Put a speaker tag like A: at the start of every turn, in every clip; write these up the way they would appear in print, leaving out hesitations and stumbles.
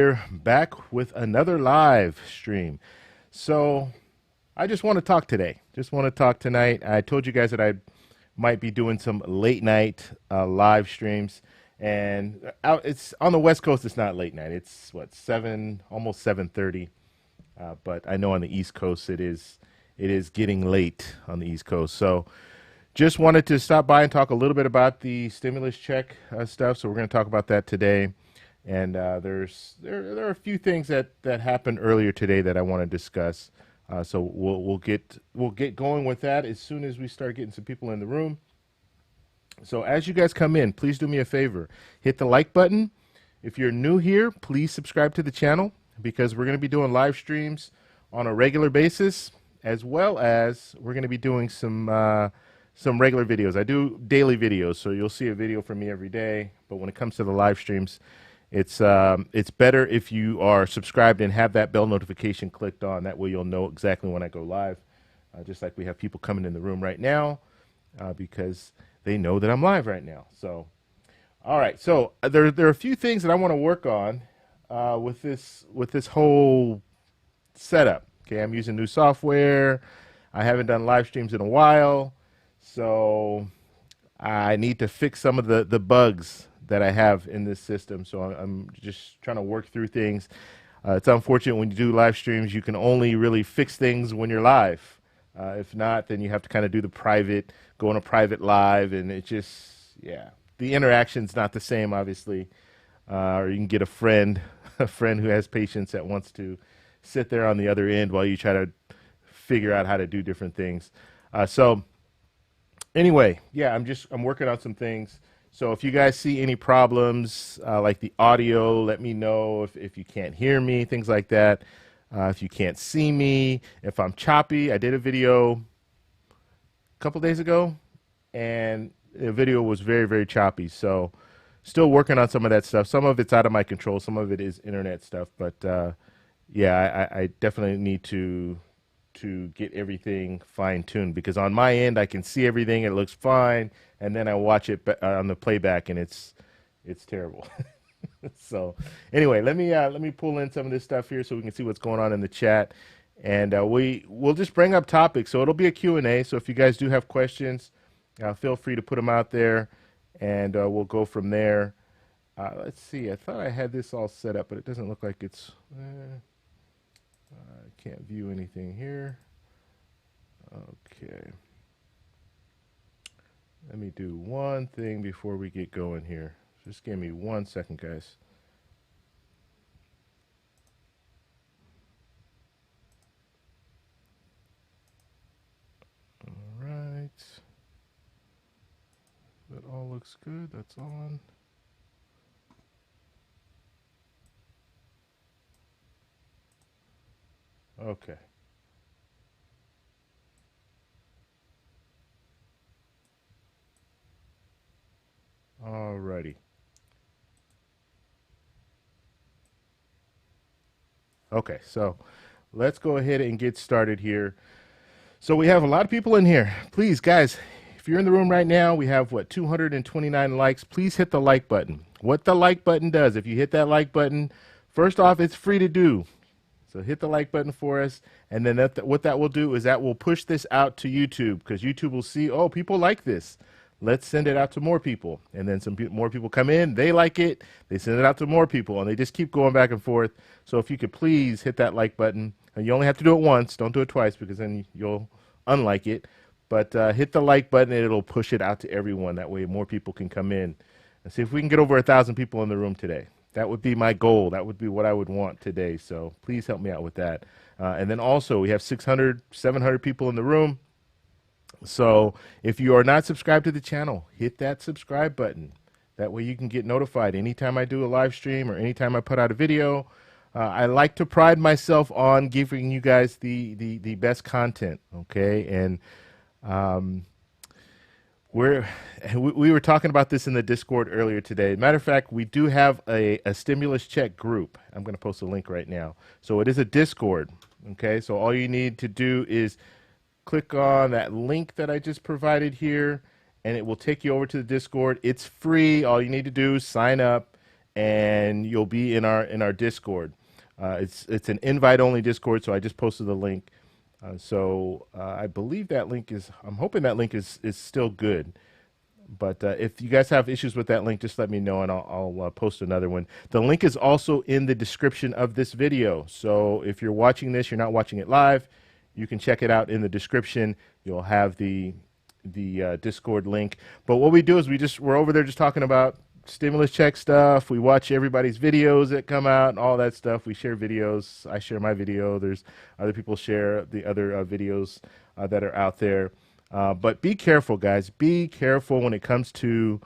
A: We're back with another live stream. So I just want to talk today. Just want to talk tonight. I told you guys that I might be doing some late night live streams, and it's on the West Coast. It's not late night. It's what, 7, almost 7:30. But I know on the East Coast it is. It is getting late on the East Coast. So just wanted to stop by and talk a little bit about the stimulus check stuff. So we're going to talk about that today. And there are a few things that happened earlier today that I want to discuss. So we'll get going with that as soon as we start getting some people in the room. So as you guys come in, please do me a favor, hit the like button. If you're new here, please subscribe to the channel because we're going to be doing live streams on a regular basis, as well as we're going to be doing some regular videos. I do daily videos, so you'll see a video from me every day. But when it comes to the live streams, it's better if you are subscribed and have that bell notification clicked on. That way you'll know exactly when I go live, just like we have people coming in the room right now because they know that I'm live right now. So, all right. So there are a few things that I want to work on with this whole setup. Okay, I'm using new software. I haven't done live streams in a while, so I need to fix some of the bugs that I have in this system. So I'm just trying to work through things. It's unfortunate when you do live streams, you can only really fix things when you're live. If not, then you have to kind of do the private, go on a private live, and it just, yeah, the interaction's not the same, obviously. Or you can get a friend who has patience that wants to sit there on the other end while you try to figure out how to do different things. So anyway, yeah, I'm working on some things. So if you guys see any problems, like the audio, let me know if you can't hear me, things like that. If you can't see me, if I'm choppy. I did a video a couple days ago, and the video was very, very choppy. So still working on some of that stuff. Some of it's out of my control. Some of it is internet stuff. But yeah, I definitely need to get everything fine-tuned, because on my end I can see everything, it looks fine, and then I watch it on the playback and it's terrible. So anyway, let me pull in some of this stuff here so we can see what's going on in the chat, and we'll just bring up topics. So it'll be a Q&A, so if you guys do have questions, feel free to put them out there, and we'll go from there. Let's see, I thought I had this all set up, but it doesn't look like it's I can't view anything here. Okay. Let me do one thing before we get going here. Just give me 1 second, guys. All right. That all looks good. That's on. Okay. Alrighty. Okay, so let's go ahead and get started here. So we have a lot of people in here. Please, guys, if you're in the room right now, we have, what, 229 likes. Please hit the like button. What the like button does, if you hit that like button, first off, it's free to do. So hit the like button for us, and then what that will do is that will push this out to YouTube, because YouTube will see, oh, people like this. Let's send it out to more people. And then more people come in, they like it, they send it out to more people, and they just keep going back and forth. So if you could please hit that like button, and you only have to do it once, don't do it twice, because then you'll unlike it. But hit the like button, and it'll push it out to everyone. That way more people can come in. And see if we can get over 1,000 people in the room today. That would be my goal. That would be what I would want today. So please help me out with that. And then also we have 600, 700 people in the room. So if you are not subscribed to the channel, hit that subscribe button. That way you can get notified anytime I do a live stream or anytime I put out a video. I like to pride myself on giving you guys the best content, okay? And we were talking about this in the Discord earlier today. Matter of fact, we do have a stimulus check group. I'm going to post a link right now. So it is a Discord, okay? So all you need to do is click on that link that I just provided here, and it will take you over to the Discord. It's free. All you need to do is sign up, and you'll be in our Discord. It's an invite only Discord, so I just posted the link. I believe that link is. I'm hoping that link is still good. But if you guys have issues with that link, just let me know and I'll post another one. The link is also in the description of this video. So if you're watching this, you're not watching it live, you can check it out in the description. You'll have the Discord link. But what we do is we're over there just talking about stimulus check stuff. We watch everybody's videos that come out and all that stuff. We share videos. I share my video. There's other people share the other videos that are out there. But be careful, guys. Be careful when it comes to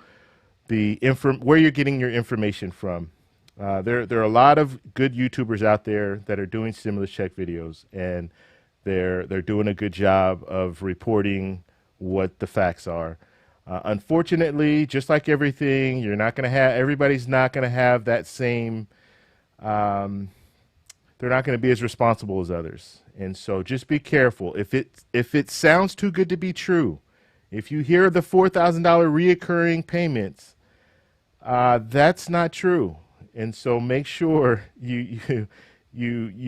A: where you're getting your information from. There are a lot of good YouTubers out there that are doing stimulus check videos, and they're doing a good job of reporting what the facts are. Unfortunately, just like everything, everybody's not going to have that same. They're not going to be as responsible as others. And so just be careful. If it sounds too good to be true, if you hear the $4,000 reoccurring payments, that's not true. And so make sure you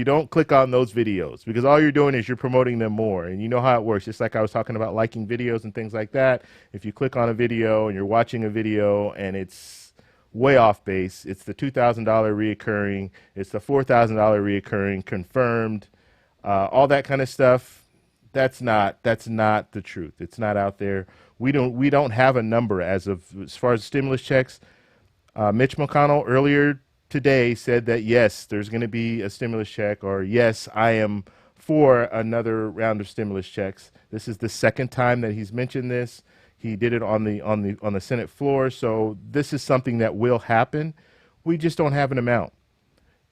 A: don't click on those videos, because all you're doing is you're promoting them more. And you know how it works. Just like I was talking about liking videos and things like that. If you click on a video and you're watching a video and it's way off base, it's the $2,000 reoccurring, it's the $4,000 reoccurring confirmed, all that kind of stuff. That's not the truth. It's not out there. We don't have a number as far as stimulus checks. Mitch McConnell earlier today said that yes, there's going to be a stimulus check, or yes, I am for another round of stimulus checks. This is the second time that he's mentioned this. He did it on the Senate floor, so this is something that will happen. We just don't have an amount,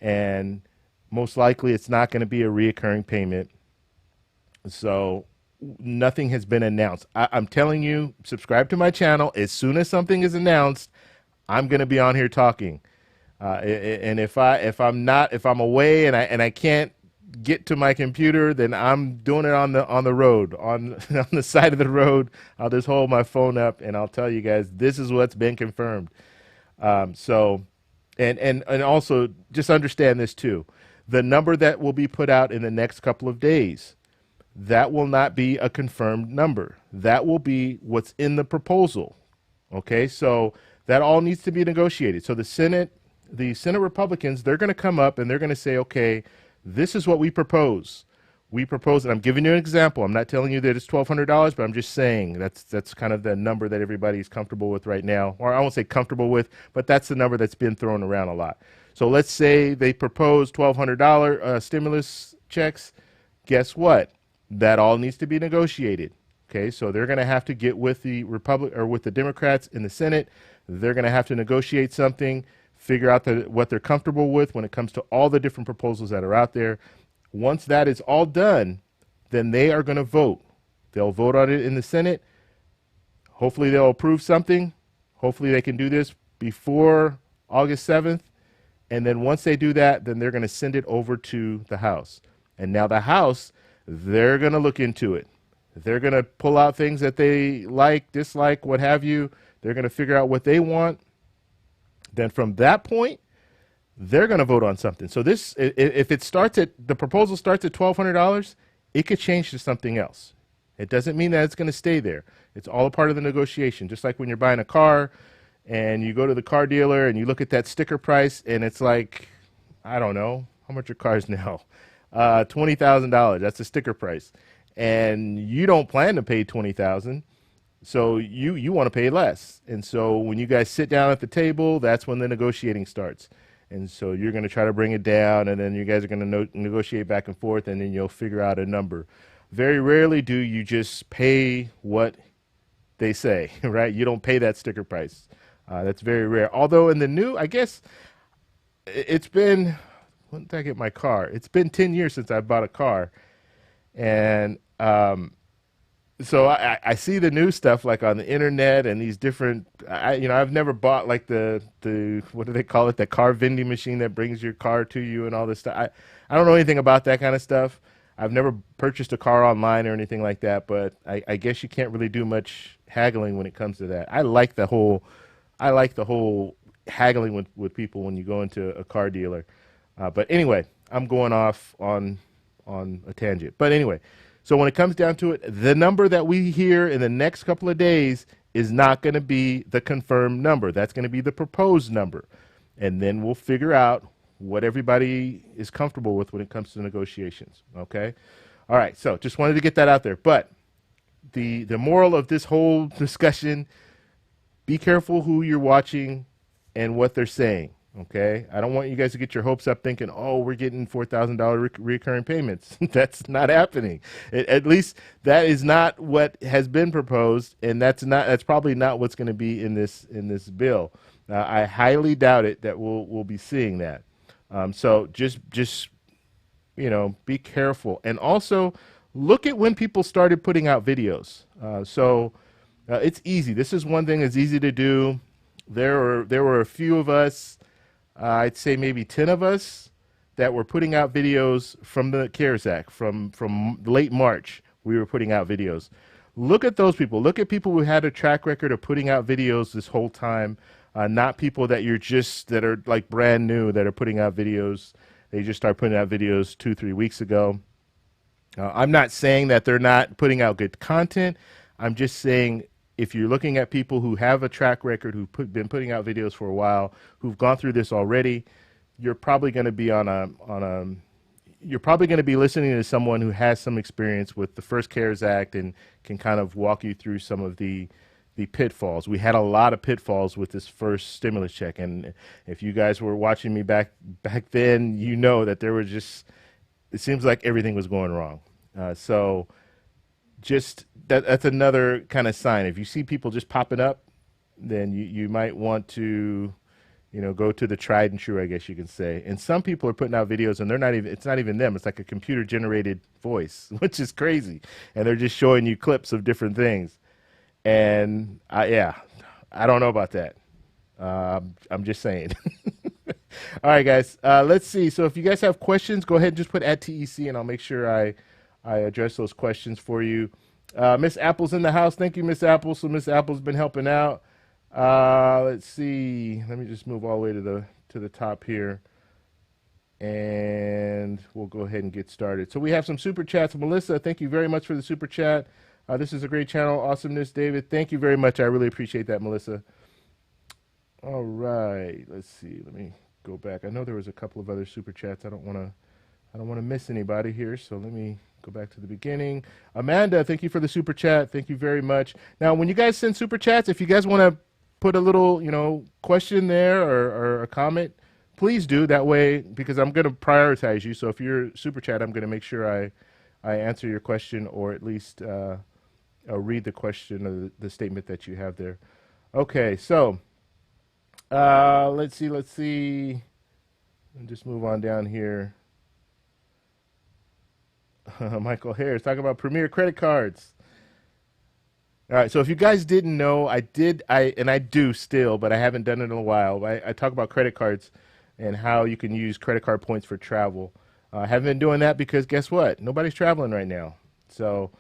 A: and most likely it's not going to be a reoccurring payment. So nothing has been announced. I'm telling you, subscribe to my channel. As soon as something is announced, I'm going to be on here talking. And if I'm away and I can't get to my computer, then I'm doing it on the road, on the side of the road. I'll just hold my phone up and I'll tell you guys, this is what's been confirmed. And also just understand this too. The number that will be put out in the next couple of days, that will not be a confirmed number. That will be what's in the proposal. Okay, so that all needs to be negotiated. So the Senate Republicans, they're going to come up and they're going to say, okay, this is what we propose. We propose, and I'm giving you an example. I'm not telling you that it's $1,200, but I'm just saying that's kind of the number that everybody's comfortable with right now. Or I won't say comfortable with, but that's the number that's been thrown around a lot. So let's say they propose $1,200 stimulus checks. Guess what? That all needs to be negotiated. Okay, so they're going to have to get with the with the Democrats in the Senate. They're going to have to negotiate something, figure out what they're comfortable with when it comes to all the different proposals that are out there. Once that is all done, then they are going to vote. They'll vote on it in the Senate. Hopefully they'll approve something. Hopefully they can do this before August 7th. And then once they do that, then they're going to send it over to the House. And now the House, they're going to look into it. They're going to pull out things that they like, dislike, what have you. They're going to figure out what they want. Then from that point, they're going to vote on something. So this, if the proposal starts at $1,200, it could change to something else. It doesn't mean that it's going to stay there. It's all a part of the negotiation. Just like when you're buying a car and you go to the car dealer and you look at that sticker price and it's like, I don't know, how much are cars now? $20,000. That's the sticker price. And you don't plan to pay $20,000. So you want to pay less. And so when you guys sit down at the table, that's when the negotiating starts. And so you're going to try to bring it down, and then you guys are going to negotiate back and forth, and then you'll figure out a number. Very rarely do you just pay what they say, right? You don't pay that sticker price. That's very rare. Although in the new, I guess it's been, when did I get my car? It's been 10 years since I bought a car. And so I see the new stuff like on the internet and these different, I've never bought like the what do they call it? The car vending machine that brings your car to you and all this stuff. I don't know anything about that kind of stuff. I've never purchased a car online or anything like that, but I guess you can't really do much haggling when it comes to that. I like the whole haggling with people when you go into a car dealer. But anyway, I'm going off on a tangent. But anyway, so when it comes down to it, the number that we hear in the next couple of days is not going to be the confirmed number. That's going to be the proposed number. And then we'll figure out what everybody is comfortable with when it comes to negotiations. Okay? All right, so just wanted to get that out there. But the moral of this whole discussion, be careful who you're watching and what they're saying. Okay, I don't want you guys to get your hopes up thinking, oh, we're getting $4,000 recurring payments. That's not happening. At least that is not what has been proposed, and that's probably not what's going to be in this bill. I highly doubt it that we'll be seeing that. So just be careful, and also look at when people started putting out videos. It's easy. This is one thing that's easy to do. There were a few of us. I'd say maybe 10 of us that were putting out videos from the CARES Act from late March. We were putting out videos. Look at those people. Look at people who had a track record of putting out videos this whole time, not people that are like brand new that are putting out videos. They just started putting out videos 2-3 weeks ago. I'm not saying that they're not putting out good content. I'm just saying, if you're looking at people who have a track record, who've been putting out videos for a while, who've gone through this already, you're probably going to be you're probably going to be listening to someone who has some experience with the first CARES Act and can kind of walk you through some of the pitfalls. We had a lot of pitfalls with this first stimulus check, and if you guys were watching me back then, you know that it seems like everything was going wrong. So just that's another kind of sign. If you see people just popping up, then you might want to, go to the tried and true, I guess you can say. And some people are putting out videos and it's not even them. It's like a computer generated voice, which is crazy. And they're just showing you clips of different things. And I don't know about that. I'm just saying. All right, guys, let's see. So if you guys have questions, go ahead and just put @TEC and I'll make sure I address those questions for you. Miss Apple's in the house. Thank you, Miss Apple. So Miss Apple's been helping out. Let's see. Let me just move all the way to the top here, and we'll go ahead and get started. So we have some super chats. Melissa, thank you very much for the super chat. This is a great channel. Awesomeness, David. Thank you very much. I really appreciate that, Melissa. All right. Let's see. Let me go back. I know there was a couple of other super chats. I don't want to miss anybody here. So let me go back to the beginning. Amanda, thank you for the super chat. Thank you very much. Now, when you guys send super chats, if you guys want to put a little, question there or a comment, please do that way, because I'm going to prioritize you. So if you're super chat, I'm going to make sure I answer your question, or at least read the question or the statement that you have there. Okay, so let's see. Let's just move on down here. Michael Harris talking about Premier credit cards. All right, so if you guys didn't know, I do still, but I haven't done it in a while. I talk about credit cards and how you can use credit card points for travel. I haven't been doing that because guess what? Nobody's traveling right now. So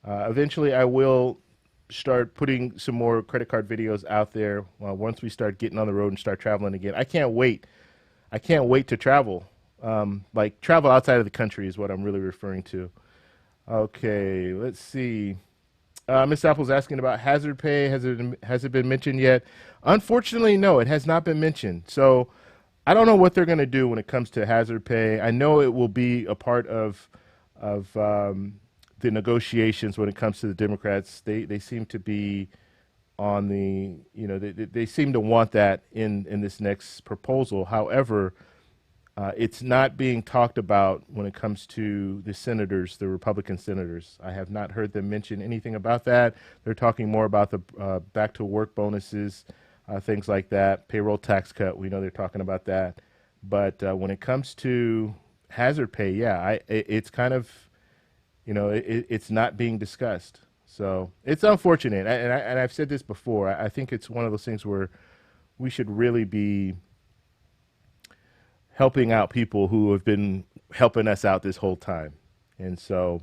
A: eventually I will start putting some more credit card videos out there once we start getting on the road and start traveling again. I can't wait. I can't wait to travel. Like travel outside of the country is what I'm really referring to. Okay, let's see. Miss Apple's asking about hazard pay. Has it been mentioned yet? Unfortunately, no, it has not been mentioned. So I don't know what they're going to do when it comes to hazard pay. I know it will be a part of the negotiations when it comes to the Democrats. They seem to be on the, they seem to want that in this next proposal. However, it's not being talked about when it comes to the senators, the Republican senators. I have not heard them mention anything about that. They're talking more about the back to work bonuses, things like that. Payroll tax cut, we know they're talking about that. But when it comes to hazard pay, yeah, it's kind of, it's not being discussed. So it's unfortunate. And I've said this before. I think it's one of those things where we should really be helping out people who have been helping us out this whole time. And so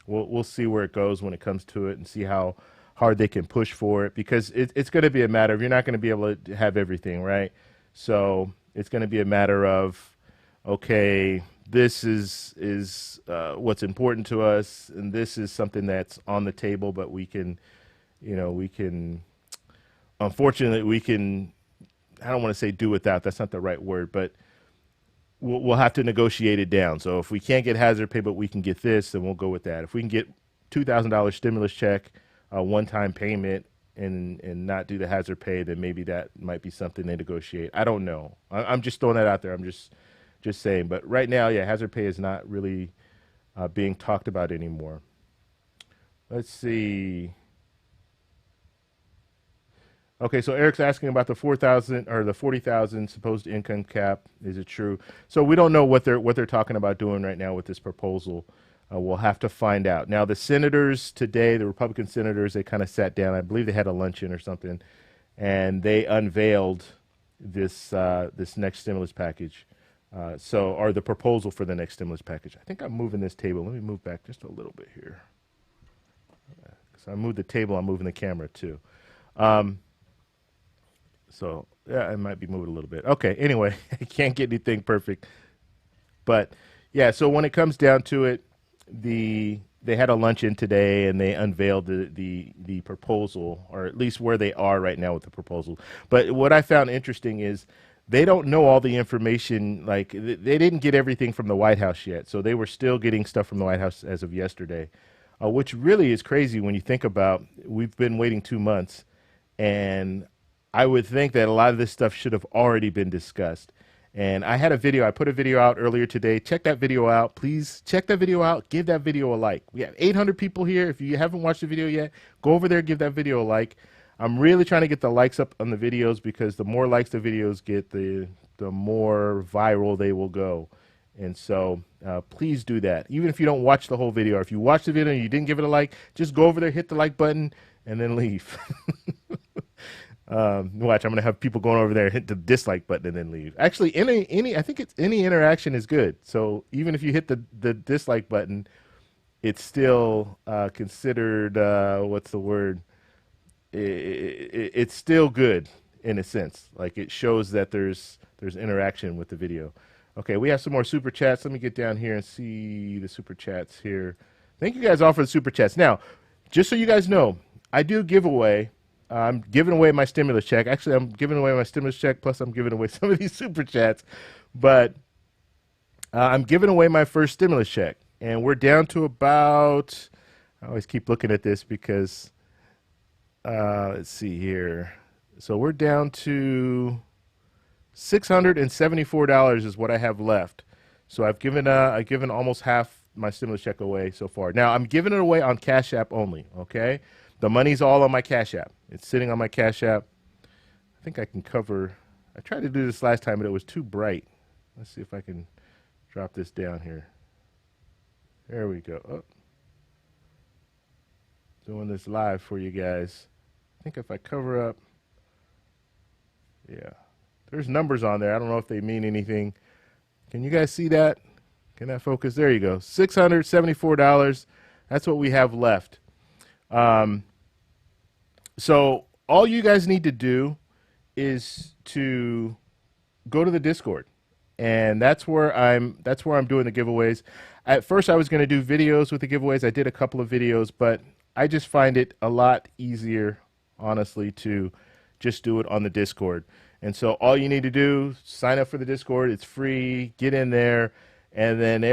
A: we'll see where it goes when it comes to it, and see how hard they can push for it, because it's going to be a matter of, you're not going to be able to have everything, right? So it's going to be a matter of, okay, this is what's important to us, and this is something that's on the table, but we can, we can, unfortunately, we can. I don't want to say do without. That's not the right word, but we'll have to negotiate it down. So if we can't get hazard pay, but we can get this, then we'll go with that. If we can get $2,000 stimulus check, a one-time payment, and not do the hazard pay, then maybe that might be something they negotiate. I don't know. I'm just throwing that out there. I'm just saying. But right now, yeah, hazard pay is not really being talked about anymore. Let's see. Okay, so Eric's asking about the 4,000 or the 40,000 supposed income cap. Is it true? So we don't know what they're talking about doing right now with this proposal. We'll have to find out. Now, the senators today, the Republican senators, they kind of sat down. I believe they had a luncheon or something, and they unveiled this this next stimulus package. Or the proposal for the next stimulus package. I think I'm moving this table. Let me move back just a little bit here. So I moved the table. I'm moving the camera too. So yeah, I might be moving a little bit. Okay. Anyway, I can't get anything perfect, but yeah. So when it comes down to it, they had a luncheon today and they unveiled the proposal, or at least where they are right now with the proposal. But what I found interesting is they don't know all the information. Like they didn't get everything from the White House yet, so they were still getting stuff from the White House as of yesterday, which really is crazy when you think about we've been waiting 2 months, and I would think that a lot of this stuff should have already been discussed. And I had a video, I put a video out earlier today. Check that video out. Please check that video out. Give that video a like. We have 800 people here. If you haven't watched the video yet, go over there, give that video a like. I'm really trying to get the likes up on the videos, because the more likes the videos get, the more viral they will go. And so please do that. Even if you don't watch the whole video, or if you watch the video and you didn't give it a like, just go over there, hit the like button, and then leave. Watch, I'm gonna have people going over there, hit the dislike button, and then leave. Actually, I think it's any interaction is good. So even if you hit the dislike button, it's still considered what's the word? It's still good in a sense. Like it shows that there's interaction with the video. Okay, we have some more super chats. Let me get down here and see the super chats here. Thank you guys all for the super chats. Now, just so you guys know, I do giveaway. I'm giving away my stimulus check. Actually, I'm giving away my stimulus check, plus I'm giving away some of these super chats. But I'm giving away my first stimulus check. And we're down to about, I always keep looking at this because, let's see here. So we're down to $674 is what I have left. So I've given almost half my stimulus check away so far. Now, I'm giving it away on Cash App only, okay? The money's all on my Cash App. It's sitting on my Cash App. I think I can cover. I tried to do this last time, but it was too bright. Let's see if I can drop this down here. There we go. Oh. Doing this live for you guys. I think if I cover up, yeah, there's numbers on there. I don't know if they mean anything. Can you guys see that? Can that focus? There you go. $674. That's what we have left. So all you guys need to do is to go to the Discord, and that's where I'm doing the giveaways. At first I was going to do videos with the giveaways. I did a couple of videos, but I just find it a lot easier, honestly, to just do it on the Discord. And so all you need to do, sign up for the Discord. It's free. Get in there, and then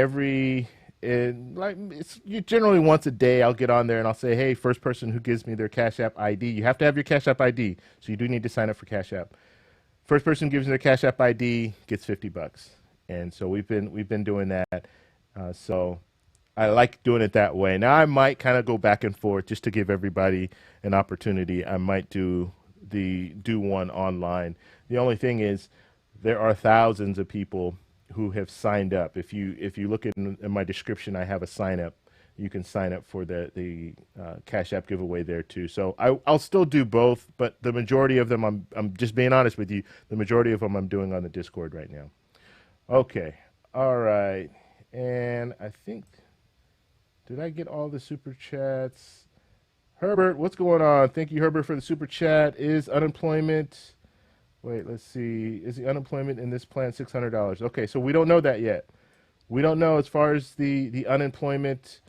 A: you generally once a day I'll get on there and I'll say, hey, first person who gives me their Cash App ID, you have to have your Cash App ID, so you do need to sign up for Cash App. First person gives me their Cash App ID gets $50, and so we've been doing that. So I like doing it that way. Now I might kind of go back and forth just to give everybody an opportunity. I might do one online. The only thing is there are thousands of people who have signed up. If you look in my description, I have a sign up. You can sign up for the Cash App giveaway there too. So I'll still do both, but the majority of them, I'm just being honest with you, the majority of them I'm doing on the Discord right now. Okay, all right, and I think, did I get all the super chats? Herbert, what's going on? Thank you, Herbert, for the super chat. Is unemployment Wait, let's see. Is the unemployment in this plan $600? Okay, so we don't know that yet. We don't know as far as the unemployment,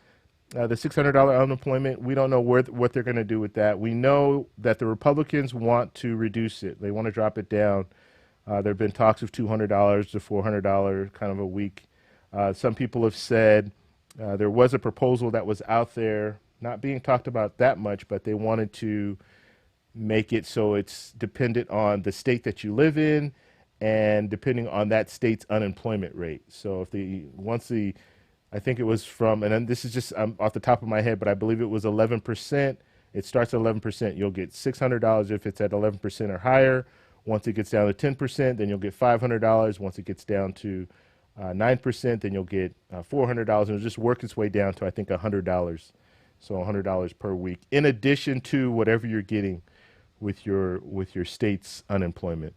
A: the $600 unemployment. We don't know what they're going to do with that. We know that the Republicans want to reduce it. They want to drop it down. There have been talks of $200 to $400 kind of a week. Some people have said there was a proposal that was out there, not being talked about that much, but they wanted to make it so it's dependent on the state that you live in and depending on that state's unemployment rate. So if I think it was from, and then this is just off the top of my head, but I believe it was 11%. It starts at 11%. You'll get $600 if it's at 11% or higher. Once it gets down to 10%, then you'll get $500. Once it gets down to 9%, then you'll get $400, and it'll just work its way down to I think $100. So $100 per week, in addition to whatever you're getting with your state's unemployment.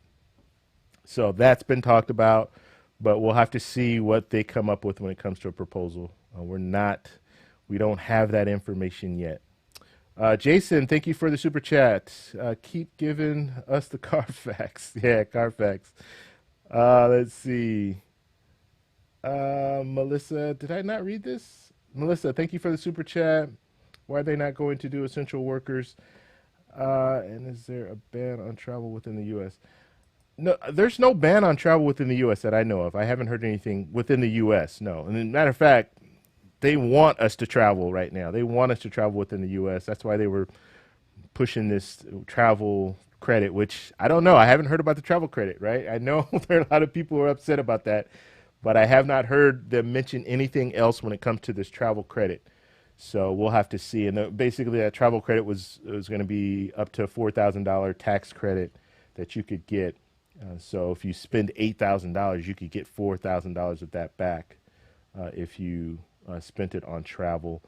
A: So that's been talked about, but we'll have to see what they come up with when it comes to a proposal. We don't have that information yet. Jason, thank you for the super chat. Keep giving us the Carfax. Yeah, Carfax. Let's see. Melissa, did I not read this? Melissa, thank you for the super chat. Why are they not going to do essential workers? And is there a ban on travel within the U.S.? No, there's no ban on travel within the U.S. that I know of. I haven't heard anything within the U.S. No. And as a matter of fact, they want us to travel right now. They want us to travel within the U.S. That's why they were pushing this travel credit, which I don't know. I haven't heard about the travel credit, right? I know there are a lot of people who are upset about that, but I have not heard them mention anything else when it comes to this travel credit. So we'll have to see. And basically, that travel credit was going to be up to a $4,000 tax credit that you could get. So if you spend $8,000, you could get $4,000 of that back if you spent it on travel.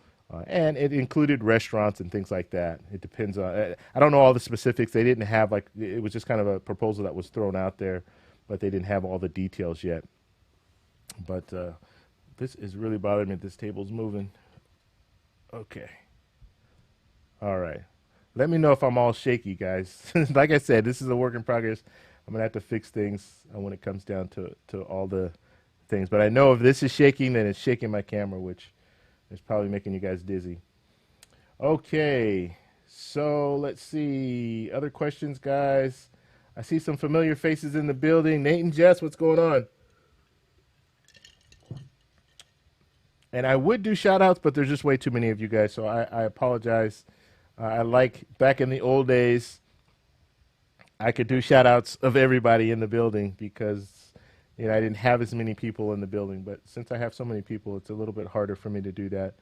A: And it included restaurants and things like that. It depends on, I don't know all the specifics. They didn't have, like, it was just kind of a proposal that was thrown out there, but they didn't have all the details yet. But this is really bothering me. This table's moving. Okay. All right. Let me know if I'm all shaky, guys. Like I said, this is a work in progress. I'm going to have to fix things when it comes down to all the things. But I know if this is shaking, then it's shaking my camera, which is probably making you guys dizzy. Okay. So let's see. Other questions, guys? I see some familiar faces in the building. Nate and Jess, what's going on? And I would do shout outs, but there's just way too many of you guys, so I apologize. I like back in the old days, I could do shout outs of everybody in the building because I didn't have as many people in the building. But since I have so many people, it's a little bit harder for me to do that.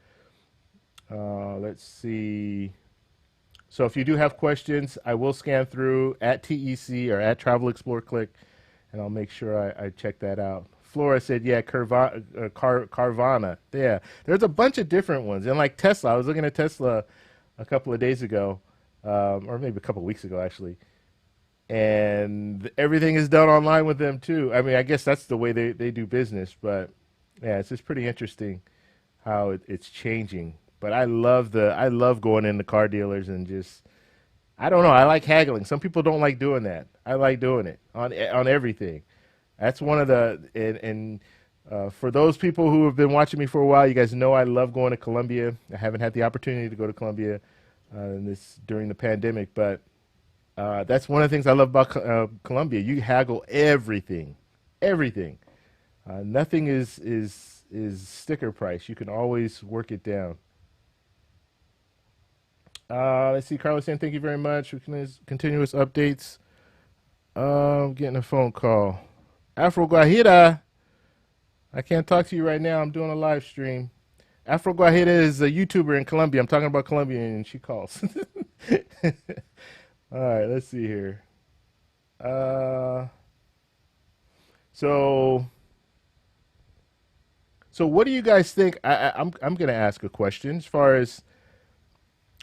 A: Let's see. So if you do have questions, I will scan through at TEC or at Travel Explore Click, and I'll make sure I check that out. Flora said, yeah, Carvana. Yeah, there's a bunch of different ones. And like Tesla, I was looking at Tesla a couple of days ago, or maybe a couple of weeks ago, actually. And everything is done online with them, too. I mean, I guess that's the way they do business. But, yeah, it's just pretty interesting how it's changing. But I love going into car dealers and just, I don't know, I like haggling. Some people don't like doing that. I like doing it on everything. That's one of the, for those people who have been watching me for a while, you guys know I love going to Colombia. I haven't had the opportunity to go to Colombia during the pandemic, but that's one of the things I love about Colombia. You haggle everything. Nothing is sticker price. You can always work it down. Let's see, Carlos saying thank you very much for continuous updates. Getting a phone call. Afro Guajira, I can't talk to you right now. I'm doing a live stream. Afro Guajira is a YouTuber in Colombia. I'm talking about Colombia, and she calls. All right, let's see here. So what do you guys think? I'm going to ask a question as far as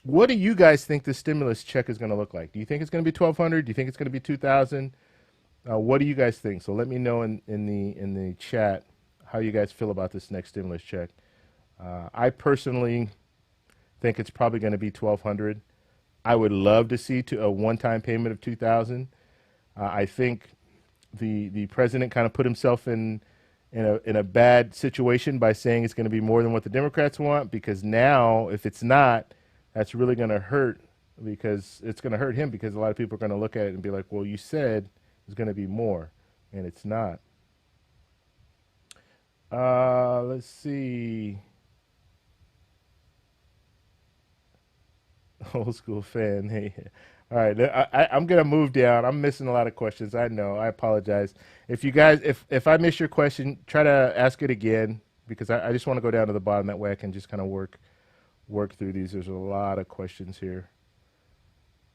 A: what do you guys think the stimulus check is going to look like? Do you think it's going to be $1,200? Do you think it's going to be $2,000? What do you guys think? So let me know in the chat how you guys feel about this next stimulus check. I personally think it's probably going to be $1,200. I would love to see a one-time payment of $2,000. I think the president kind of put himself in a bad situation by saying it's going to be more than what the Democrats want, because now if it's not, that's really going to hurt, because it's going to hurt him, because a lot of people are going to look at it and be like, well, you said it's going to be more, and it's not. Let's see. Old school fan. Hey, all right. I'm gonna move down. I'm missing a lot of questions. I know. I apologize. If you guys, if I miss your question, try to ask it again, because I just want to go down to the bottom. That way, I can just kind of work through these. There's a lot of questions here,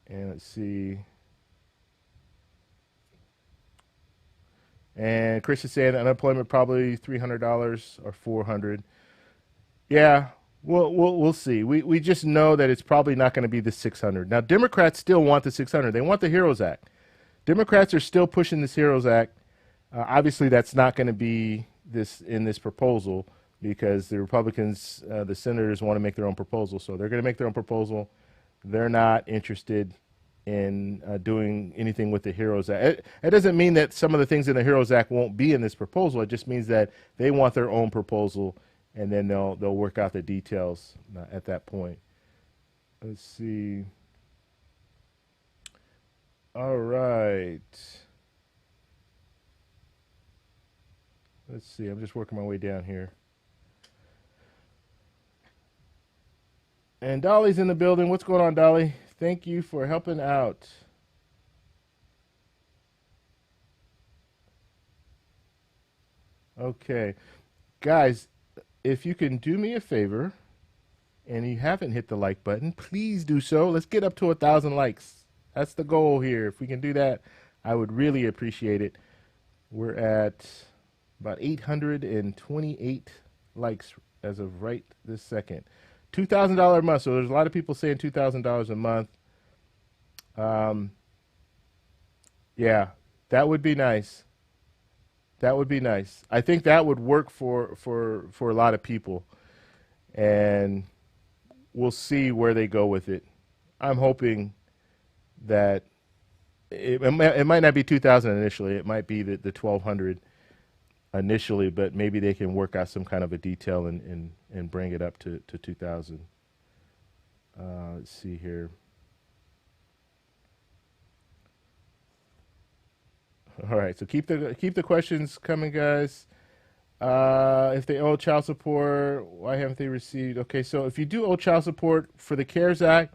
A: and let's see. And Chris is saying unemployment probably $300 or 400. Yeah, we'll see. We just know that it's probably not going to be the 600. Now, Democrats still want the 600. They want the HEROES Act. Democrats are still pushing this HEROES Act. Obviously, that's not going to be this proposal, because the Republicans, the senators, want to make their own proposal. So they're going to make their own proposal. They're not interested in doing anything with the HEROES Act. It doesn't mean that some of the things in the HEROES Act won't be in this proposal. It just means that they want their own proposal, and then they'll work out the details at that point. Let's see. All right. Let's see. I'm just working my way down here. And Dolly's in the building. What's going on, Dolly? Thank you for helping out. Okay. Guys, if you can do me a favor and you haven't hit the like button, please do so. Let's get up to 1,000 likes. That's the goal here. If we can do that, I would really appreciate it. We're at about 828 likes as of right this second. $2,000 a month. So there's a lot of people saying $2,000 a month. Yeah, that would be nice. That would be nice. I think that would work for a lot of people, and we'll see where they go with it. I'm hoping that it might not be 2,000 initially. It might be the 1,200 initially, but maybe they can work out some kind of a detail and bring it up to 2,000. Let's see here. All right, so keep the questions coming, guys. If they owe child support, why haven't they received? Okay, so if you do owe child support for the CARES Act,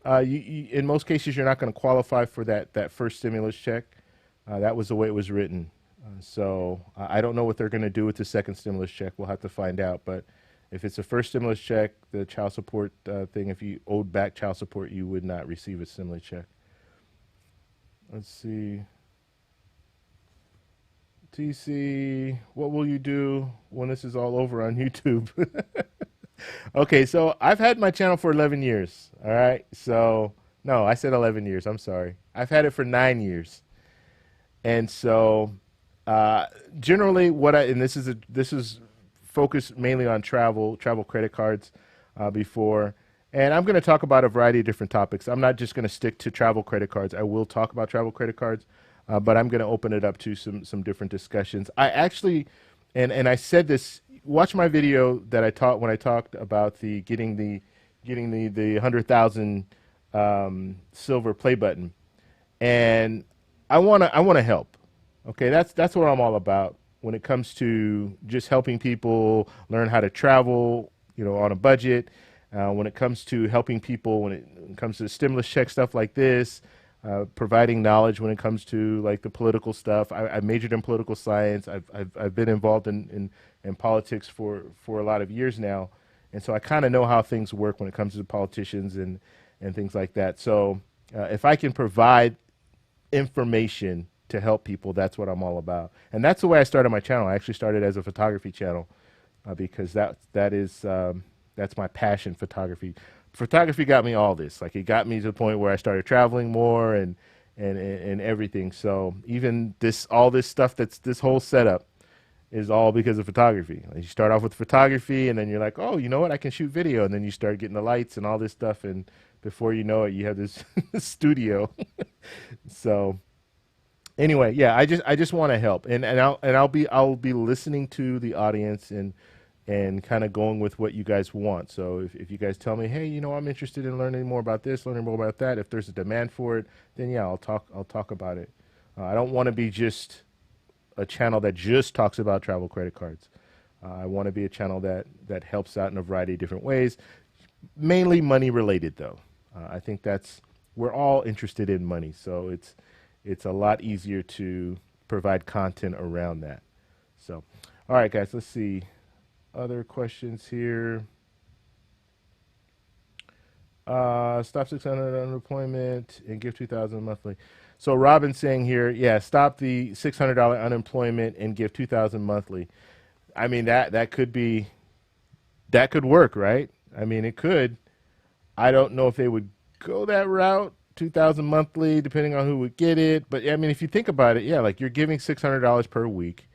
A: in most cases you're not going to qualify for that first stimulus check. That was the way it was written. So I don't know what they're going to do with the second stimulus check. We'll have to find out. But if it's a first stimulus check, the child support thing, if you owed back child support, you would not receive a stimulus check. Let's see. TC, what will you do when this is all over on YouTube? Okay, so I've had my channel for 11 years. All right. So, no, I said 11 years. I'm sorry. I've had it for 9 years. And so, generally and this is focused mainly on travel credit cards, before. And I'm going to talk about a variety of different topics. I'm not just going to stick to travel credit cards. I will talk about travel credit cards. But I'm going to open it up to some different discussions. I actually, and I said this. Watch my video that I taught when I talked about getting the 100,000 silver play button, and I wanna help. Okay, that's what I'm all about when it comes to just helping people learn how to travel, on a budget. When it comes to helping people, when it comes to the stimulus check stuff like this. Providing knowledge when it comes to like the political stuff. I majored in political science. I've been involved in politics for a lot of years now, and so I kind of know how things work when it comes to politicians and things like that. So if I can provide information to help people, that's what I'm all about. And that's the way I started my channel. I actually started as a photography channel because that's my passion, photography. Photography got me all this. Like, it got me to the point where I started traveling more and everything. So even all this stuff, this whole setup is all because of photography. Like, you start off with photography, and then you're like, oh, you know what? I can shoot video. And then you start getting the lights and all this stuff. And before you know it, you have this studio. So Anyway, yeah, I just want to help, and I'll be listening to the audience and kind of going with what you guys want. So if you guys tell me, hey, I'm interested in learning more about this, learning more about that, if there's a demand for it, then yeah, I'll talk about it. I don't want to be just a channel that just talks about travel credit cards. I want to be a channel that helps out in a variety of different ways, mainly money related though. I think that's we're all interested in money, so it's a lot easier to provide content around that. So, all right, guys, let's see other questions here. Stop 600 unemployment and give 2,000 monthly. So Robin's saying here, yeah, stop the $600 unemployment and give 2,000 monthly. I mean that could work, right? I mean it could. I don't know if they would go that route, 2,000 monthly, depending on who would get it. But I mean, if you think about it, yeah, like you're giving $600 per week,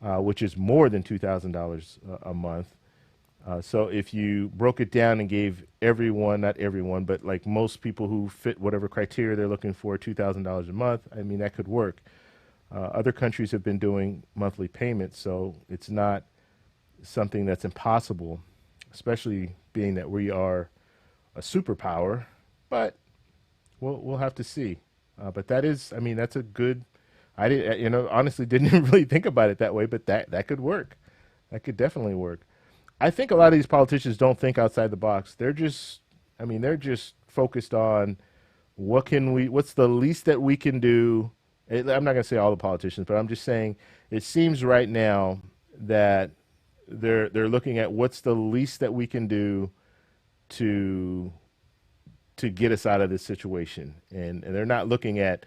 A: which is more than $2,000 a month. So if you broke it down and gave everyone, not everyone, but like most people who fit whatever criteria they're looking for, $2,000 a month, I mean, that could work. Other countries have been doing monthly payments, so it's not something that's impossible, especially being that we are a superpower. But we'll have to see. But that is, I mean, that's a good. I did, honestly didn't really think about it that way, but that could work. That could definitely work. I think a lot of these politicians don't think outside the box. They're just focused on what's the least that we can do. I'm not going to say all the politicians, but I'm just saying it seems right now that they're looking at what's the least that we can do to get us out of this situation, and they're not looking at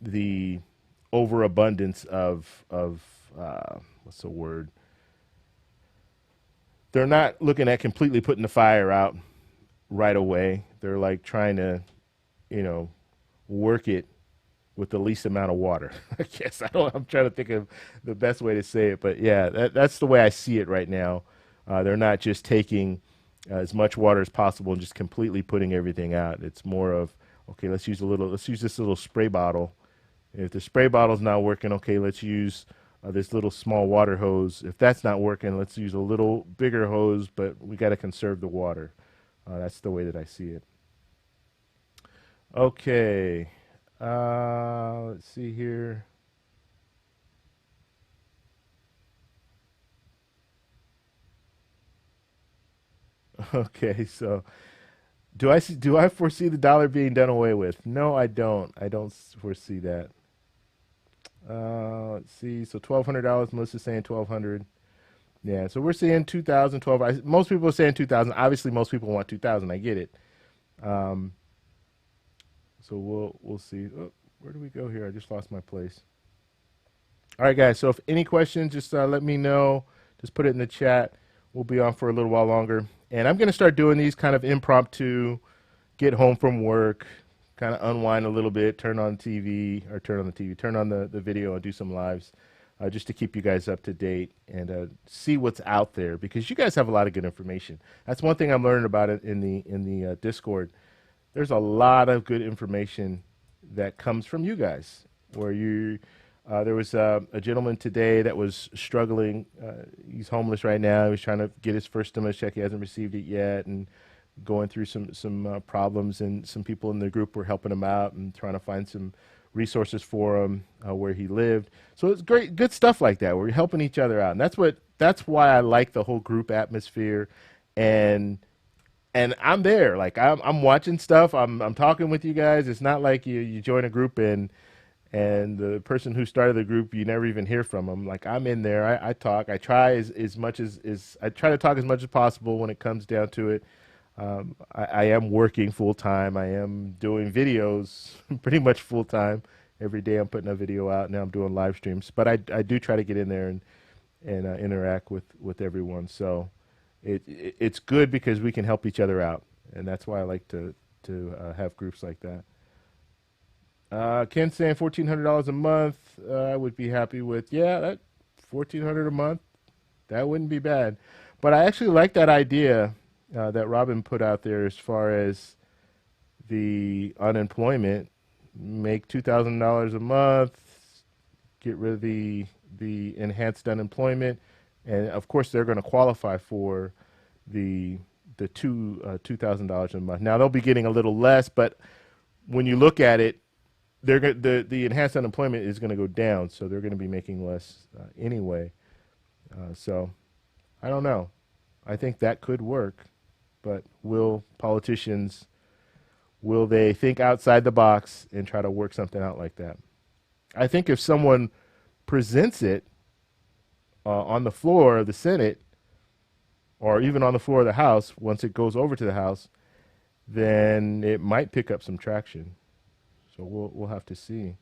A: the overabundance of what's the word? They're not looking at completely putting the fire out right away. They're like trying to, work it with the least amount of water. I guess I'm trying to think of the best way to say it, but yeah, that's the way I see it right now. They're not just taking as much water as possible and just completely putting everything out. It's more of, okay, let's use this little spray bottle. If the spray bottle's not working, okay, let's use this little small water hose. If that's not working, let's use a little bigger hose, but we got to conserve the water. That's the way that I see it. Okay. Let's see here. Okay, so do I foresee the dollar being done away with? No, I don't. I don't foresee that. Let's see. So $1,200. Melissa's saying 1,200. Yeah. So we're saying 2,000, 12. Most people are saying 2,000. Obviously, most people want 2,000. I get it. Um, so we'll see. Oh, where do we go here? I just lost my place. All right, guys. So if any questions, just let me know. Just put it in the chat. We'll be on for a little while longer, and I'm gonna start doing these kind of impromptu. Get home from work, kind of unwind a little bit, turn on TV, or turn on the TV, turn on the video and do some lives, just to keep you guys up to date and see what's out there, because you guys have a lot of good information. That's one thing I'm learning about it in the Discord. There's a lot of good information that comes from you guys, where there was a gentleman today that was struggling. He's homeless right now. He's trying to get his first stimulus check. He hasn't received it yet, and going through some problems. And some people in the group were helping him out and trying to find some resources for him where he lived. So it's great, good stuff like that. We're helping each other out, and that's why I like the whole group atmosphere. And I'm there, like I'm watching stuff. I'm talking with you guys. It's not like you join a group and the person who started the group, you never even hear from them. Like I'm in there. I talk. I try as much as I try to talk as much as possible when it comes down to it. I am working full time. I am doing videos pretty much full time. Every day I'm putting a video out. Now I'm doing live streams, but I do try to get in there and interact with everyone. So it's good because we can help each other out, and that's why I like to have groups like that. Ken saying $1,400 a month. I would be happy with, yeah, that 1,400 a month. That wouldn't be bad. But I actually like that idea that Robin put out there as far as the unemployment. Make $2,000 a month. get rid of the enhanced unemployment, and of course they're going to qualify for the $2,000 a month. Now they'll be getting a little less, but when you look at it, the enhanced unemployment is going to go down, so they're going to be making less anyway. So I don't know. I think that could work, but will they think outside the box and try to work something out like that? I think if someone presents it on the floor of the Senate, or even on the floor of the House, once it goes over to the House, then it might pick up some traction. So we'll have to see.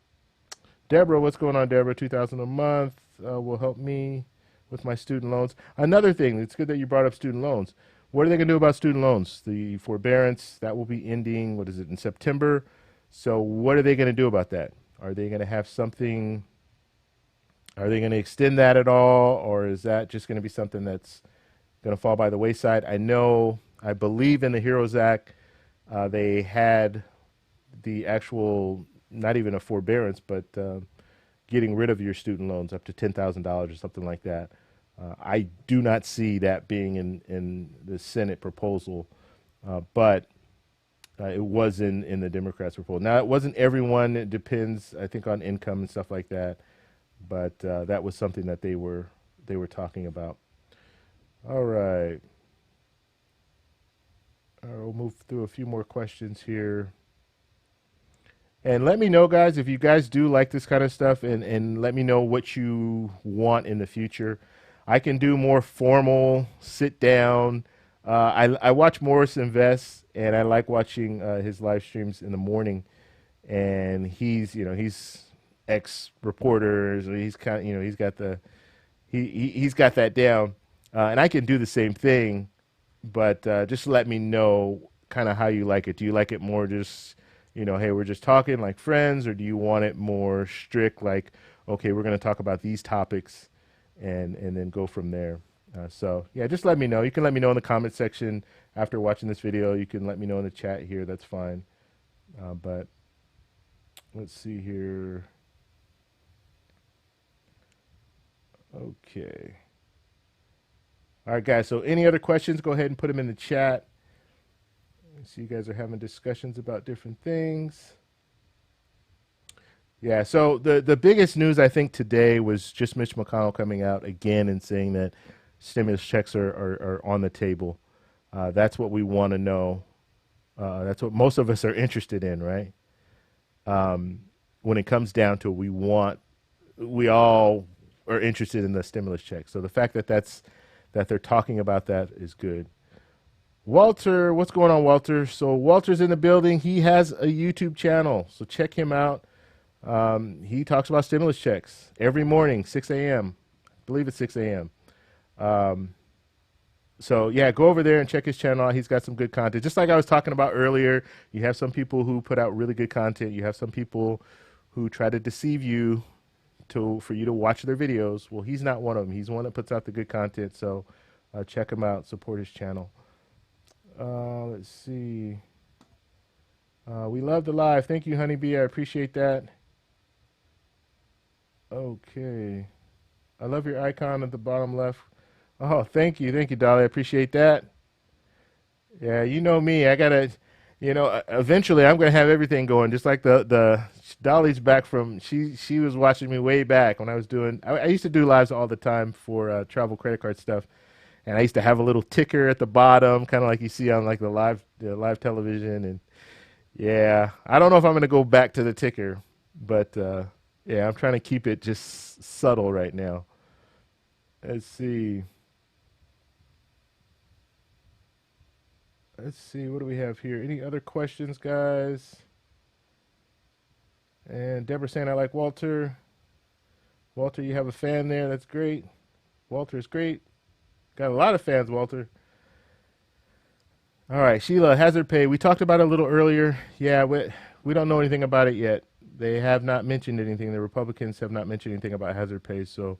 A: Deborah, what's going on, Deborah? $2,000 a month will help me with my student loans. Another thing, it's good that you brought up student loans. What are they going to do about student loans? The forbearance, that will be ending, what is it, in September? So what are they going to do about that? Are they going to have something, are they going to extend that at all? Or is that just going to be something that's going to fall by the wayside? I believe in the HEROES Act, they had the actual, not even a forbearance, but getting rid of your student loans up to $10,000 or something like that. I do not see that being in the Senate proposal, but it was in the Democrats' proposal. Now, it wasn't everyone. It depends, I think, on income and stuff like that. But that was something that they were talking about. All right. We'll move through a few more questions here. And let me know, guys, if you guys do like this kind of stuff, and let me know what you want in the future. I can do more formal sit down. I watch Morris Invest, and I like watching his live streams in the morning. And he's ex-reporter, so he's kind of, he's got that down. And I can do the same thing, but just let me know kind of how you like it. Do you like it more just, hey, we're just talking like friends, or do you want it more strict, like, okay, we're going to talk about these topics and then go from there? So, yeah, just let me know. You can let me know in the comment section after watching this video. You can let me know in the chat here. That's fine. But let's see here. Okay. All right, guys. So any other questions, go ahead and put them in the chat. I see you guys are having discussions about different things. Yeah, so the biggest news, I think, today was just Mitch McConnell coming out again and saying that stimulus checks are on the table. That's what we want to know. That's what most of us are interested in, right? When it comes down to it, we all are interested in the stimulus check. So the fact that they're talking about that is good. Walter, what's going on, Walter? So Walter's in the building. He has a YouTube channel, so check him out. He talks about stimulus checks every morning, 6 a.m. I believe it's 6 a.m. So yeah, go over there and check his channel out. He's got some good content. Just like I was talking about earlier, you have some people who put out really good content. You have some people who try to deceive you for you to watch their videos. Well, he's not one of them. He's one that puts out the good content. So check him out, support his channel. Let's see. We love the live. Thank you, Honeybee. I appreciate that. Okay. I love your icon at the bottom left. Oh, thank you. Thank you, Dolly. I appreciate that. Yeah, you know me. I got to, eventually I'm going to have everything going. Just like the Dolly's back from, she was watching me way back when I was I used to do lives all the time for travel credit card stuff. And I used to have a little ticker at the bottom, kind of like you see on like the live television. And yeah, I don't know if I'm going to go back to the ticker, but yeah, I'm trying to keep it just subtle right now. Let's see. What do we have here? Any other questions, guys? And Deborah saying, I like Walter. Walter, you have a fan there. That's great. Walter's great. Got a lot of fans, Walter. All right, Sheila, hazard pay. We talked about it a little earlier. Yeah, we don't know anything about it yet. They have not mentioned anything. The Republicans have not mentioned anything about hazard pay, so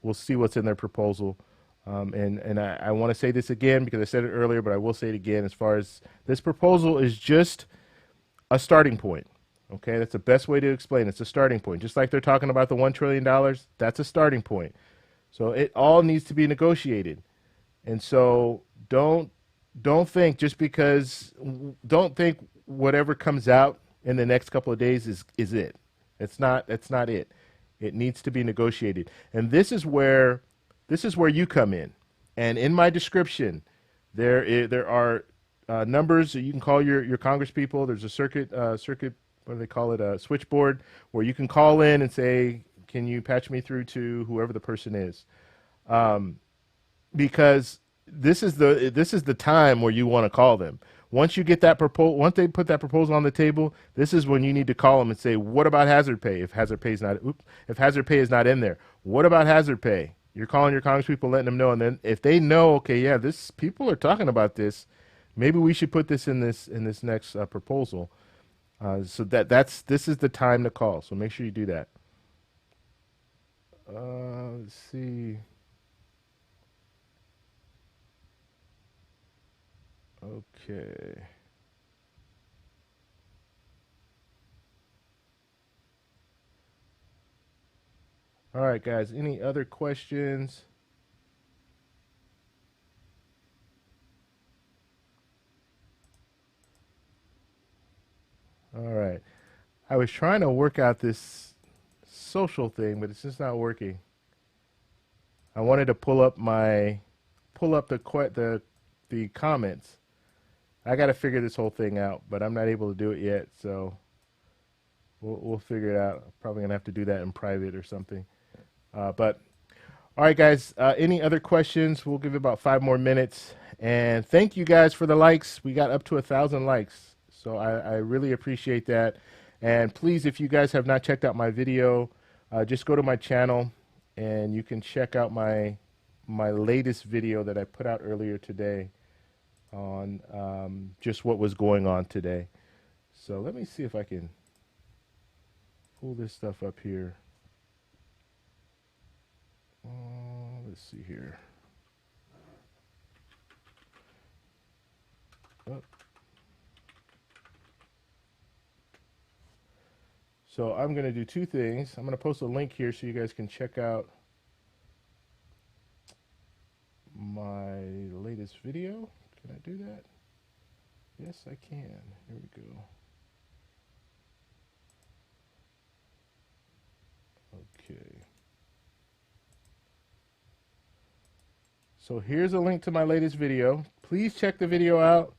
A: we'll see what's in their proposal. And I want to say this again because I said it earlier, but I will say it again. As far as this proposal is just a starting point, Okay, that's the best way to explain it. It's a starting point. Just like they're talking about the $1 trillion, that's a starting point. So it all needs to be negotiated. And so don't think just because don't think whatever comes out in the next couple of days is it. That's not it. It needs to be negotiated. And this is where you come in. And in my description, there are numbers that you can call your Congress people. There's a circuit, what do they call it, a switchboard, where you can call in and say, can you patch me through to whoever the person is? Because this is the time where you want to call them. Once you get that proposal, once they put that proposal on the table, this is when you need to call them and say, what about hazard pay? If hazard pay is not, if hazard pay is not in there, what about hazard pay? You're calling your Congress people, letting them know, and then if they know, okay, yeah, this people are talking about this, maybe we should put this in this next proposal. So this is the time to call. So make sure you do that. Let's see. Okay. All right, guys. Any other questions? All right. I was trying to work out this social thing, but it's just not working. I wanted to pull up the comments. I got to figure this whole thing out, but I'm not able to do it yet. So we'll figure it out. Probably gonna have to do that in private or something. But all right, guys. Any other questions? We'll give it about 5 more minutes. And thank you guys for the likes. We got up to 1,000 likes, so I really appreciate that. And please, if you guys have not checked out my video, just go to my channel, and you can check out my latest video that I put out earlier today on just what was going on today. So let me see if I can pull this stuff up here. Let's see here. Oh. So I'm going to do 2 things. I'm going to post a link here so you guys can check out my latest video. Can I do that? Yes, I can. Here we go. Okay. So here's a link to my latest video. Please check the video out.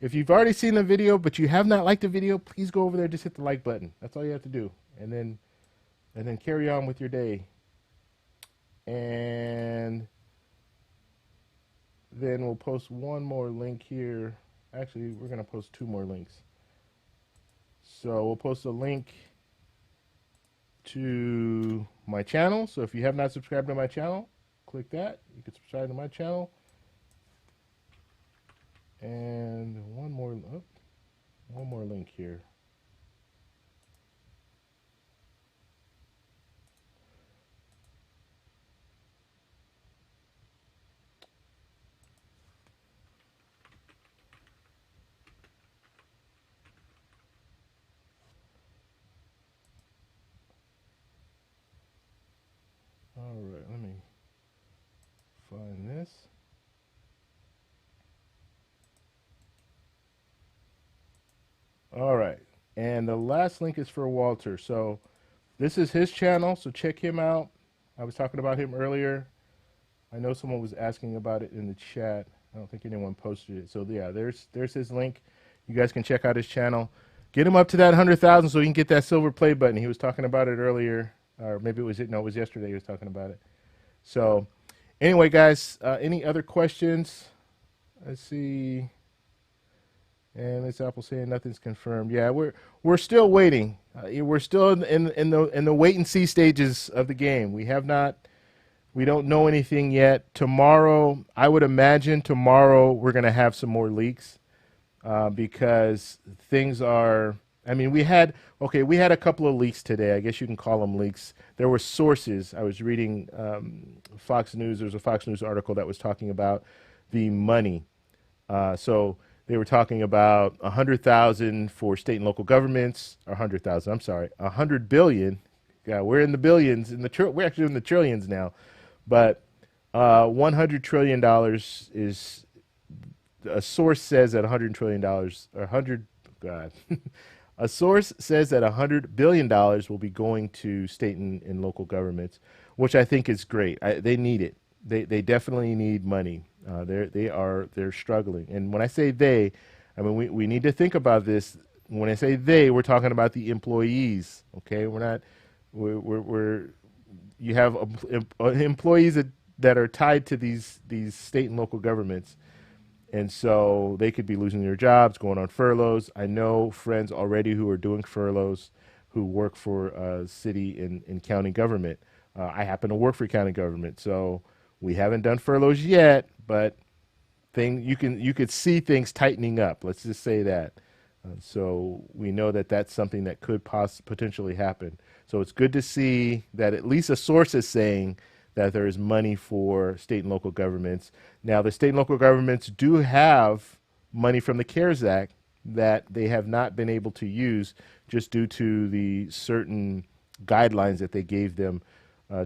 A: If you've already seen the video, but you have not liked the video, please go over there, just hit the like button. That's all you have to do. And then carry on with your day. And then we'll post one more link here. Actually, we're going to post 2 more links. So we'll post a link to my channel. So if you have not subscribed to my channel, click that. You can subscribe to my channel. And one more link here. All right, let me find this. All right, and the last link is for Walter. So this is his channel, so check him out. I was talking about him earlier. I know someone was asking about it in the chat. I don't think anyone posted it. So yeah, there's his link. You guys can check out his channel. Get him up to that 100,000 so he can get that silver play button. He was talking about it earlier, or maybe it was yesterday he was talking about it. So anyway, guys, any other questions? Let's see. And Miss Apple saying nothing's confirmed. Yeah, we're still waiting. We're still in the wait and see stages of the game. We don't know anything yet. Tomorrow, I would imagine we're going to have some more leaks because things are. I mean, we had a couple of leaks today. I guess you can call them leaks. There were sources. I was reading Fox News. There was a Fox News article that was talking about the money. So they were talking about 100,000 for state and local governments, or 100,000. I'm sorry, 100 billion. Yeah, we're in the billions. We're actually in the trillions now, but $100 trillion is, a source says that $100 trillion or 100. God. A source says that $100 billion will be going to state and local governments, which I think is great. They need it. They definitely need money. They're struggling. And when I say they, I mean we need to think about this. When I say they, we're talking about the employees. Okay, we're not. We're you have employees that are tied to these state and local governments. And so they could be losing their jobs, going on furloughs. I know friends already who are doing furloughs who work for city and county government. I happen to work for county government, so we haven't done furloughs yet, but you could see things tightening up. Let's just say that. So we know that that's something that could potentially happen. So it's good to see that at least a source is saying that there is money for state and local governments. Now, the state and local governments do have money from the CARES Act that they have not been able to use just due to the certain guidelines that they gave them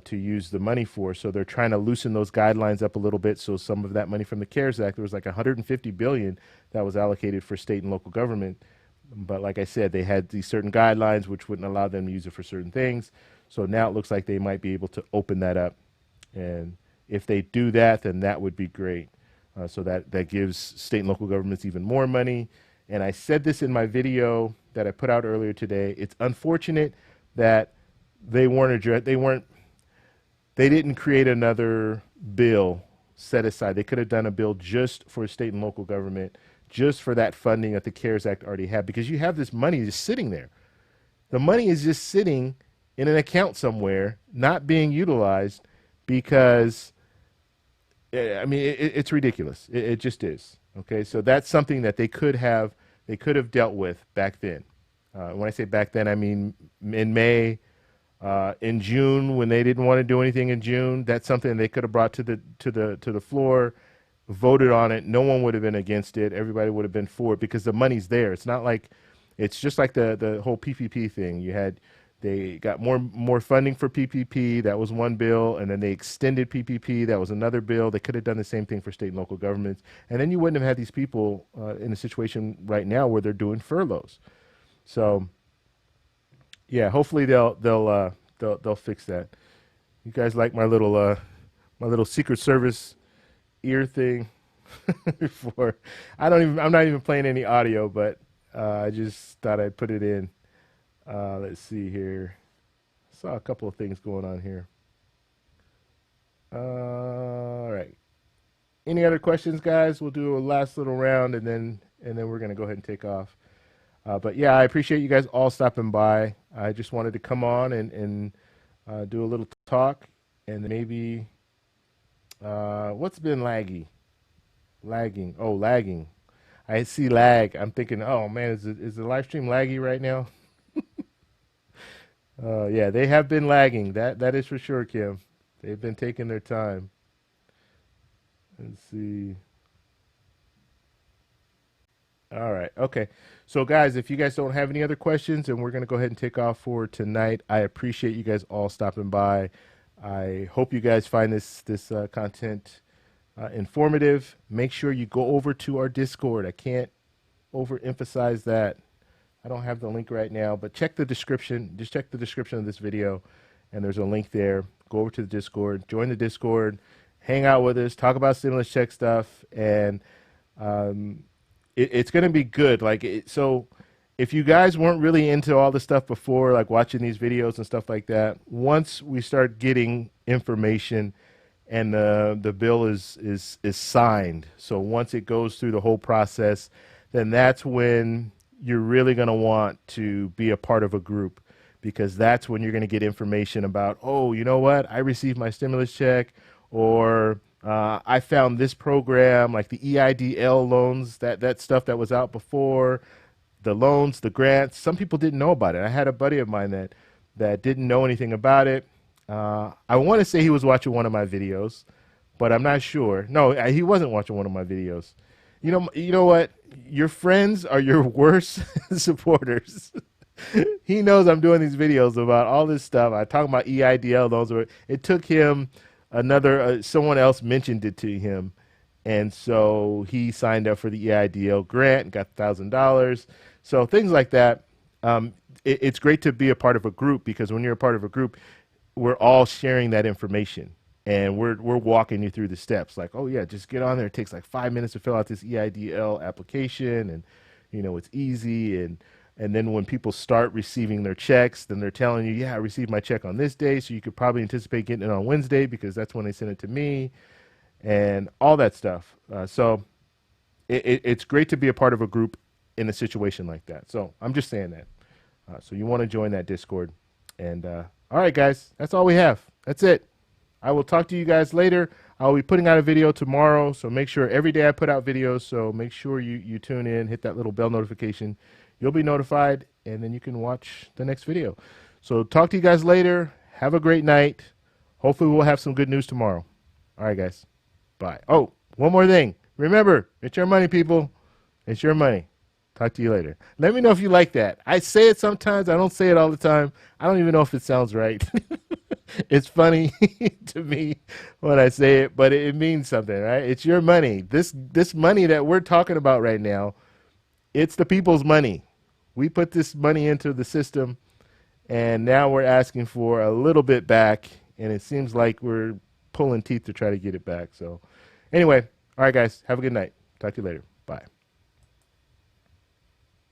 A: to use the money for. So they're trying to loosen those guidelines up a little bit. So some of that money from the CARES Act, there was like $150 billion that was allocated for state and local government. But like I said, they had these certain guidelines which wouldn't allow them to use it for certain things. So now it looks like they might be able to open that up. And if they do that, then that would be great. So that gives state and local governments even more money. And I said this in my video that I put out earlier today. It's unfortunate that they didn't create another bill set aside. They could have done a bill just for state and local government, just for that funding that the CARES Act already had, because you have this money just sitting there. The money is just sitting in an account somewhere, not being utilized. Because, I mean, it's ridiculous. It just is. Okay, so that's something that they could have dealt with back then. When I say back then, I mean in May, in June, when they didn't want to do anything in June. That's something they could have brought to the floor, voted on it. No one would have been against it. Everybody would have been for it because the money's there. It's not like, it's just like the whole PPP thing. They got more funding for PPP. That was one bill. And then they extended PPP. That was another bill. They could have done the same thing for state and local governments. And then you wouldn't have had these people in a situation right now where they're doing furloughs. So, yeah, hopefully they'll fix that. You guys like my little Secret Service ear thing? Before, I'm not even playing any audio, but I just thought I'd put it in. Let's see here. Saw a couple of things going on here. All right. Any other questions, guys? We'll do a last little round, and then we're gonna go ahead and take off. But yeah, I appreciate you guys all stopping by. I just wanted to come on and do a little talk, and maybe what's been lagging? Oh, lagging. I see lag. I'm thinking, oh man, is the live stream laggy right now? Yeah, they have been lagging. That is for sure, Kim. They've been taking their time. Let's see. All right. Okay. So guys, if you guys don't have any other questions, and we're going to go ahead and take off for tonight. I appreciate you guys all stopping by. I hope you guys find this content informative. Make sure you go over to our Discord. I can't overemphasize that. I don't have the link right now, but check the description. Just check the description of this video, and there's a link there. Go over to the Discord, join the Discord, hang out with us, talk about stimulus check stuff, and it's going to be good. So if you guys weren't really into all the stuff before, like watching these videos and stuff like that, once we start getting information and the bill is signed, so once it goes through the whole process, then that's when you're really going to want to be a part of a group, because that's when you're going to get information about, oh, you know what, I received my stimulus check, or I found this program, like the EIDL loans, that stuff that was out before, the loans, the grants. Some people didn't know about it. I had a buddy of mine that didn't know anything about it. I want to say he was watching one of my videos, but I'm not sure. No, he wasn't watching one of my videos. You know what? Your friends are your worst supporters. He knows I'm doing these videos about all this stuff. I talk about EIDL. It took him another, someone else mentioned it to him. And so he signed up for the EIDL grant and got $1,000. So things like that. It's great to be a part of a group, because when you're a part of a group, we're all sharing that information, and we're walking you through the steps. Like, oh yeah, just get on there. It takes like 5 minutes to fill out this EIDL application, and it's easy. And then when people start receiving their checks, then they're telling you, yeah, I received my check on this day, so you could probably anticipate getting it on Wednesday because that's when they sent it to me, and all that stuff. So it's great to be a part of a group in a situation like that. So I'm just saying that. So you want to join that Discord. And all right, guys, that's all we have. That's it. I will talk to you guys later. I'll be putting out a video tomorrow, so make sure every day I put out videos. So make sure you tune in, hit that little bell notification. You'll be notified, and then you can watch the next video. So talk to you guys later. Have a great night. Hopefully we'll have some good news tomorrow. All right, guys. Bye. Oh, one more thing. Remember, it's your money, people. It's your money. Talk to you later. Let me know if you like that. I say it sometimes. I don't say it all the time. I don't even know if it sounds right. It's funny to me when I say it, but it means something, right? It's your money. This money that we're talking about right now, it's the people's money. We put this money into the system, and now we're asking for a little bit back, and it seems like we're pulling teeth to try to get it back. So anyway, all right, guys, have a good night. Talk to you later.